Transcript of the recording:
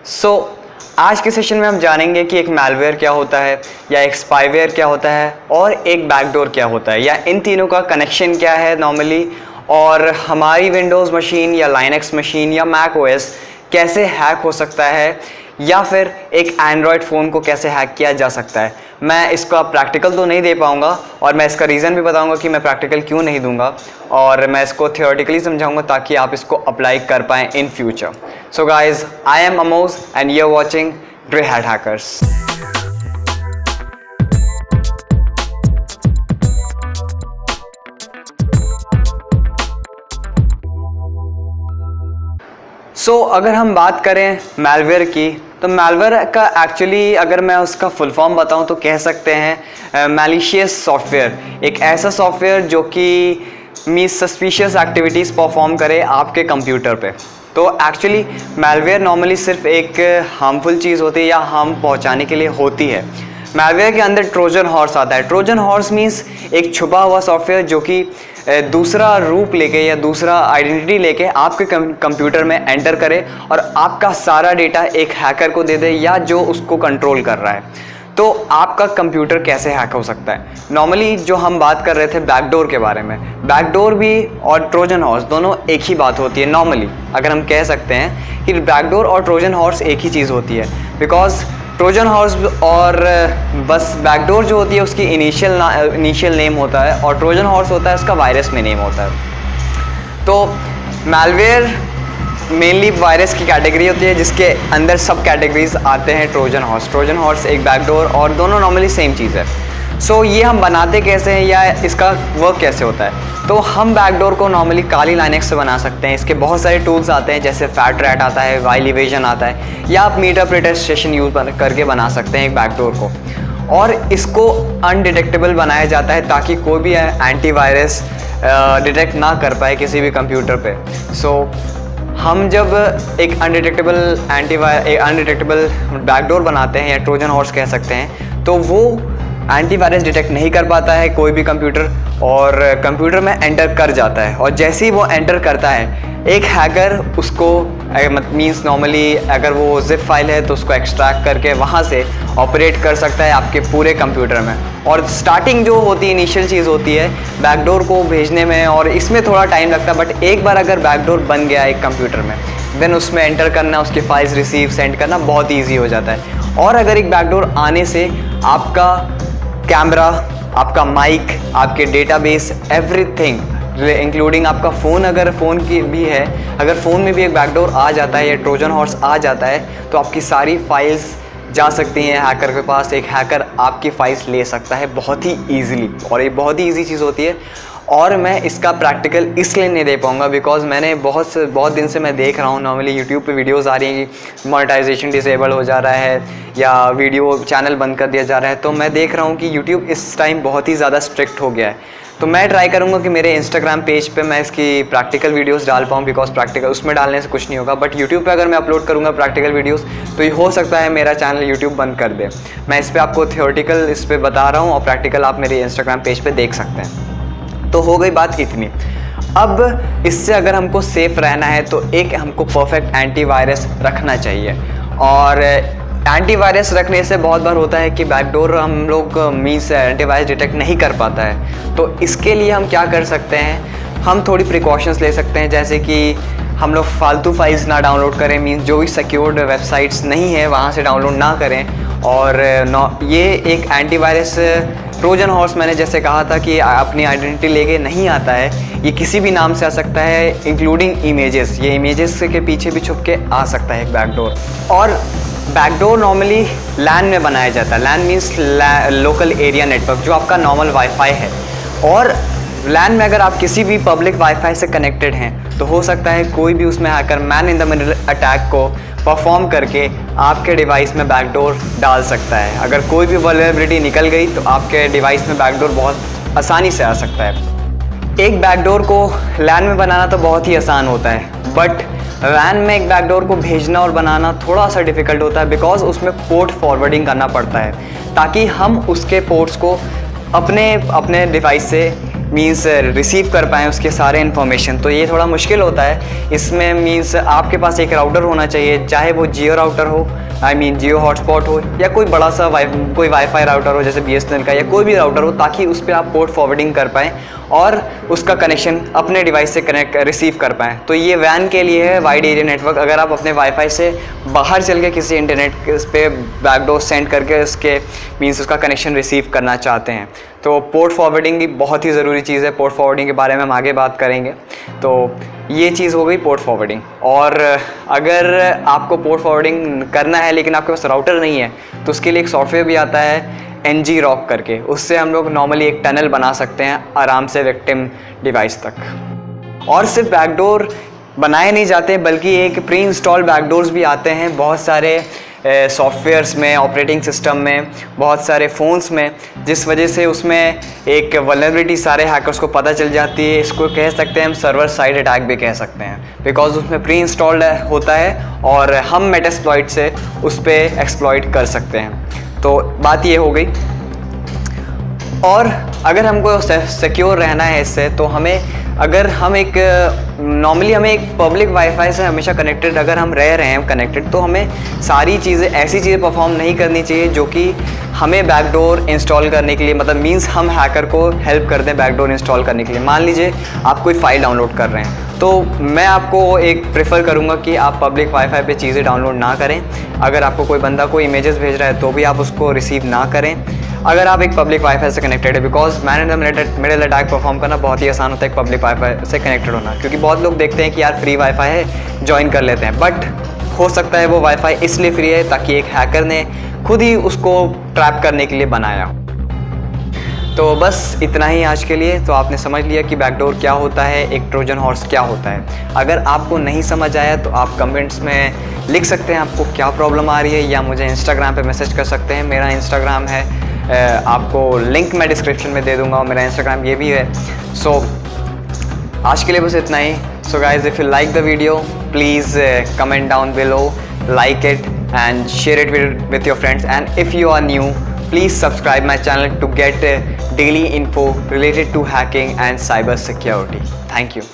आज के सेशन में हम जानेंगे कि एक मैलवेयर क्या होता है या एक स्पाईवेयर क्या होता है और एक बैकडोर क्या होता है या इन तीनों का कनेक्शन क्या है नॉर्मली, और हमारी विंडोज़ मशीन या लाइनक्स मशीन या मैक ओएस कैसे हैक हो सकता है या फिर एक एंड्रॉयड फ़ोन को कैसे हैक किया जा सकता है। मैं इसका प्रैक्टिकल तो नहीं दे पाऊँगा और मैं इसका रीज़न भी बताऊँगा कि मैं प्रैक्टिकल क्यों नहीं दूंगा, और मैं इसको थियोरेटिकली समझाऊँगा ताकि आप इसको अप्लाई कर पाएँ in future. So guys, I am अमोज and you are watching grey hat hackers. अगर हम बात करें मैलवेयर की, तो मैलवेयर का एक्चुअली अगर मैं उसका फुल फॉर्म बताऊं तो कह सकते हैं मैलिशियस सॉफ्टवेयर, एक ऐसा सॉफ्टवेयर जो कि सस्पिशियस एक्टिविटीज़ परफॉर्म करे आपके कंप्यूटर पे। तो एक्चुअली मैलवेयर नॉर्मली सिर्फ एक हार्मफुल चीज़ होती है या हार्म पहुंचाने के लिए होती है। मैलवेयर के अंदर ट्रोजन हॉर्स आता है। ट्रोजन हॉर्स मीन्स एक छुपा हुआ सॉफ्टवेयर जो कि दूसरा रूप लेके या दूसरा आइडेंटिटी लेके आपके कंप्यूटर में एंटर करे और आपका सारा डेटा एक हैकर को दे दे या जो उसको कंट्रोल कर रहा है। तो आपका कंप्यूटर कैसे हैक हो सकता है? नॉर्मली जो हम बात कर रहे थे बैकडोर के बारे में, बैकडोर भी और ट्रोजन हॉर्स दोनों एक ही बात होती है। नॉर्मली अगर हम कह सकते हैं कि बैकडोर और ट्रोजन हॉर्स एक ही चीज़ होती है, बिकॉज ट्रोजन हॉर्स और बस बैकडोर जो होती है उसकी इनिशियल नेम होता है और ट्रोजन हॉर्स होता है उसका वायरस में नेम होता है। तो मैलवेयर मेनली वायरस की कैटेगरी होती है जिसके अंदर सब कैटेगरीज आते हैं ट्रोजन हॉर्स एक बैकडोर, और दोनों नॉर्मली सेम चीज़ है। ये हम बनाते कैसे हैं या इसका वर्क कैसे होता है? तो हम बैकडोर को नॉर्मली काली लाइनक्स से बना सकते हैं। इसके बहुत सारे टूल्स आते हैं जैसे फैट रैट आता है, वाइल इवेजन आता है, या आप मीटरप्रेटर स्टेशन यूज़ करके बना सकते हैं एक बैकडोर को, और इसको अनडिटेक्टेबल बनाया जाता है ताकि कोई भी एंटीवायरस डिटेक्ट ना कर पाए किसी भी कंप्यूटर पे। हम जब एक अनडिटेक्टेबल बैकडोर बनाते हैं या ट्रोजन हॉर्स कह सकते हैं, तो वो एंटीवायरस डिटेक्ट नहीं कर पाता है कोई भी कंप्यूटर और कंप्यूटर में एंटर कर जाता है। और जैसे ही वो एंटर करता है एक हैकर उसको मीन्स नॉर्मली अगर वो जिप फाइल है तो उसको एक्सट्रैक्ट करके वहाँ से ऑपरेट कर सकता है आपके पूरे कंप्यूटर में। और स्टार्टिंग जो होती है इनिशियल चीज़ होती है बैकडोर को भेजने में, और इसमें थोड़ा टाइम लगता है, बट एक बार अगर बैकडोर बन गया एक कंप्यूटर में देन उसमें एंटर करना, उसकी फाइल्स रिसीव सेंड करना बहुत ईजी हो जाता है। और अगर एक बैकडोर आने से आपका कैमरा, आपका माइक, आपके डेटाबेस, एवरीथिंग इंक्लूडिंग आपका फ़ोन, अगर फ़ोन की भी है, अगर फ़ोन में भी एक बैकडोर आ जाता है या ट्रोजन हॉर्स आ जाता है तो आपकी सारी फाइल्स जा सकती हैं हैकर के पास। एक हैकर आपकी फाइल्स ले सकता है बहुत ही ईजिली, और ये बहुत ही ईजी चीज़ होती है। और मैं इसका प्रैक्टिकल इसलिए नहीं दे पाऊँगा बिकॉज मैंने बहुत दिन से मैं देख रहा हूँ नॉर्मली यूट्यूब पे वीडियोस आ रही हैं कि मोनेटाइजेशन डिसेबल हो जा रहा है या वीडियो चैनल बंद कर दिया जा रहा है। तो मैं देख रहा हूँ कि यूट्यूब इस टाइम बहुत ही ज़्यादा स्ट्रिक्ट हो गया है। तो मैं ट्राई करूँगा कि मेरे इंस्टाग्राम पेज पे मैं इसकी प्रैक्टिकल वीडियोस डाल पाऊँ, बिकॉज प्रैक्टिकल उसमें डालने से कुछ नहीं होगा, बट यूट्यूब पे अगर मैं अपलोड करूँगा प्रैक्टिकल वीडियोस तो ये हो सकता है मेरा चैनल यूट्यूब बंद कर दे। मैं इस पर आपको थियोरेटिकल इस पर बता रहा हूँ और प्रैक्टिकल आप मेरे इंस्टाग्राम पेज पर देख सकते हैं। तो हो गई बात इतनी। अब इससे अगर हमको सेफ़ रहना है तो एक हमको परफेक्ट एंटीवायरस रखना चाहिए, और एंटीवायरस रखने से बहुत बार होता है कि बैकडोर हम लोग मीन्स एंटीवायरस डिटेक्ट नहीं कर पाता है। तो इसके लिए हम क्या कर सकते हैं, हम थोड़ी प्रिकॉशंस ले सकते हैं, जैसे कि हम लोग फालतू फाइल्स ना डाउनलोड करें, मीन्स जो भी सिक्योर्ड वेबसाइट्स नहीं है वहाँ से डाउनलोड ना करें। और ये एक एंटीवायरस ट्रोजन हॉर्स मैंने जैसे कहा था कि अपनी आइडेंटिटी लेके नहीं आता है, ये किसी भी नाम से आ सकता है इंक्लूडिंग इमेजेस। ये इमेजेस के पीछे भी छुप के आ सकता है एक बैकडोर। और बैकडोर नॉर्मली लैन में बनाया जाता है। लैन मीन्स लोकल एरिया नेटवर्क, जो आपका नॉर्मल वाईफाई है। और लैन में अगर आप किसी भी पब्लिक वाईफाई से कनेक्टेड हैं तो हो सकता है कोई भी उसमें hacker man in the middle attack को परफॉर्म करके आपके डिवाइस में बैकडोर डाल सकता है। अगर कोई भी वल्नरेबिलिटी निकल गई तो आपके डिवाइस में बैकडोर बहुत आसानी से आ सकता है। एक बैकडोर को लैन में बनाना तो बहुत ही आसान होता है, बट वैन में एक बैकडोर को भेजना और बनाना थोड़ा सा डिफ़िकल्ट होता है, बिकॉज उसमें पोर्ट फॉरवर्डिंग करना पड़ता है ताकि हम उसके पोर्ट्स को अपने डिवाइस से मीन्स रिसीव कर पाएँ उसके सारे इन्फॉर्मेशन, तो ये थोड़ा मुश्किल होता है। इसमें मीन्स आपके पास एक राउटर होना चाहिए, चाहे वो जियो राउटर हो, आई मीन जियो हॉटस्पॉट हो, या कोई बड़ा सा कोई वाईफाई राउटर हो जैसे BSNL का, या कोई भी राउटर हो, ताकि उस पर आप पोर्ट फॉरवर्डिंग कर पाएँ और उसका कनेक्शन अपने डिवाइस से रिसीव कर पाएँ। तो ये WAN के लिए है, वाइड एरिया नेटवर्क। अगर आप अपने वाईफाई से बाहर चल के किसी इंटरनेट पे बैकडोर सेंड करके उसके मीन्स उसका कनेक्शन रिसीव करना चाहते हैं, तो पोर्ट फॉरवर्डिंग की बहुत ही ज़रूरी चीज़ है। पोर्ट फॉरवर्डिंग के बारे में हम आगे बात करेंगे। तो ये चीज़ हो गई पोर्ट फॉरवर्डिंग। और अगर आपको पोर्ट फॉरवर्डिंग करना है लेकिन आपके पास राउटर नहीं है, तो उसके लिए एक सॉफ्टवेयर भी आता है NGROC करके। उससे हम लोग नॉर्मली एक टनल बना सकते हैं आराम से विक्टिम डिवाइस तक। और सिर्फ बैकडोर बनाए नहीं जाते बल्कि एक प्री इंस्टॉल बैकडोर्स भी आते हैं बहुत सारे सॉफ्टवेयर्स में, ऑपरेटिंग सिस्टम में, बहुत सारे फ़ोन्स में, जिस वजह से उसमें एक वल्नरेबिलिटी सारे हैकर्स को पता चल जाती है। इसको कह सकते हैं हम सर्वर साइड अटैक भी कह सकते हैं, बिकॉज उसमें प्री इंस्टॉल्ड होता है और हम मेटास्प्लॉइट से उस पर एक्सप्लॉइट कर सकते हैं। तो बात ये हो गई। और अगर हमको सिक्योर रहना है इससे, तो अगर हम एक नॉर्मली हमें एक पब्लिक वाईफाई से हमेशा कनेक्टेड अगर हम रह रहे हैं कनेक्टेड, तो हमें सारी चीज़ें ऐसी चीज़ें परफॉर्म नहीं करनी चाहिए जो कि हमें बैकडोर इंस्टॉल करने के लिए, मतलब मींस हम हैकर को हेल्प कर दें बैकडोर इंस्टॉल करने के लिए। मान लीजिए आप कोई फाइल डाउनलोड कर रहे हैं, तो मैं आपको एक प्रेफर करूंगा कि आप पब्लिक वाईफाई पे चीज़ें डाउनलोड ना करें। अगर आपको कोई बंदा कोई इमेजेस भेज रहा है तो भी आप उसको रिसीव ना करें अगर आप एक पब्लिक वाईफाई से कनेक्टेड है, because man in the middle attack perform करना बहुत ही आसान होता है एक पब्लिक वाईफाई से कनेक्टेड होना। क्योंकि बहुत लोग देखते हैं कि यार फ्री वाईफाई है, ज्वाइन कर लेते हैं, बट हो सकता है वो वाईफाई इसलिए फ्री है ताकि एक हैकर ने खुद ही उसको ट्रैप करने के लिए बनाया। तो बस इतना ही आज के लिए। तो आपने समझ लिया कि बैकडोर क्या होता है, एक ट्रोजन हॉर्स क्या होता है। अगर आपको नहीं समझ आया तो आप कमेंट्स में लिख सकते हैं आपको क्या प्रॉब्लम आ रही है, या मुझे इंस्टाग्राम पे मैसेज कर सकते हैं। मेरा इंस्टाग्राम है, आपको लिंक मैं डिस्क्रिप्शन में दे दूंगा, और मेरा इंस्टाग्राम ये भी है। सो आज के लिए बस इतना ही। So guys, if you like the video please comment down below, like it and share it with your friends, and if you are new please subscribe my channel to get daily info related to hacking and cyber security. Thank you.